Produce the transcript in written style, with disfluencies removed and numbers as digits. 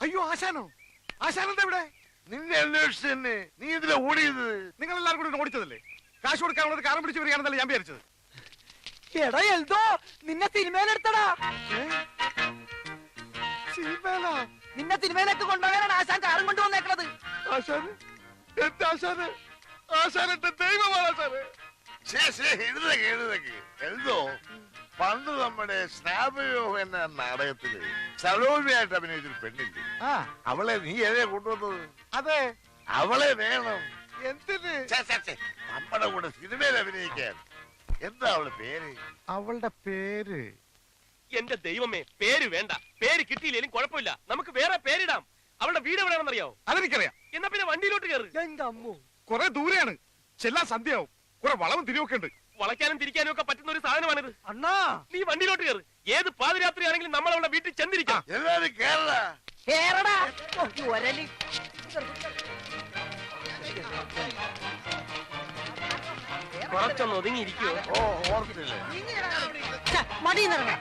അയ്യോ ആശാനോ? ആശാനെന്താ ഇവിടെ? നിന്നെ അന്വേഷിച്ചു തന്നെ. നീ ഇതിലെ ഓടിയത്? നിങ്ങൾ എല്ലാവരും കൂടി ഓടിച്ചതല്ലേ? കാശ് കൊടുക്കാനുള്ളത് കാരം പിടിച്ച് വരികയാണെന്നല്ലേ ഞാൻ വിചാരിച്ചത്. എടാ എൽദോ, നിന്നെ സിനിമയിലെടുത്തടാ. നിന്നെ സിനിമയിലേക്ക് കൊണ്ടുപോകാനാണ് ആശാൻ കാറും കൊണ്ടുവന്നേക്കണത്. ആശാന് എന്റെ ആശാന്, ആശാൻ എന്റെ ദൈവമാണ് ആശാന്. എന്തോ പണ്ട് നമ്മുടെ സ്നാപയോ എന്ന നാടകത്തില് സലോമിയായിട്ട് അഭിനയിച്ചൊരു പെണ്ണില്ലേ, അവളെ നീ ഏതേ കൊണ്ടുവന്നത്? അതെ, അവളെ വേണം. എന്തിന്? നമ്മുടെ കൂടെ സിനിമയിൽ അഭിനയിക്കാൻ. എന്താ അവളുടെ പേര്? അവളുടെ പേര് എന്റെ ദൈവമേ, പേര് വേണ്ട. പേര് കിട്ടിയില്ലേലും കുഴപ്പമില്ല, നമുക്ക് വേറെ പേരിടാം. അവളുടെ വീട് എവിടെയാണെന്നറിയാവോ? അതെനിക്കറിയാം. എന്നാ പിന്നെ വണ്ടിയിലോട്ട് കയറി. എന്റെ അമ്മോ, കുറെ ദൂരെയാണ്, ചെല്ലാൻ സന്ധ്യയാവും. കുറെ വളവും തിരിവൊക്കെ ഉണ്ട്. വളയ്ക്കാനും തിരിക്കാനും ഒക്കെ പറ്റുന്ന ഒരു സാധനമാണിത്. അണ്ണാ നീ വണ്ടിയിലോട്ട് കയറി. ഏത് പാതിരാത്രി ആണെങ്കിലും നമ്മൾ അവളുടെ വീട്ടിൽ ചെന്നിരിക്കാം. എല്ലാരും കേരള കേറടാ. ഒരലി കുറച്ചൊന്ന് ഒതുങ്ങിയിരിക്കുവോ? ഓർത്തില്ലേ? മടിയിൽ നിറങ്ങ.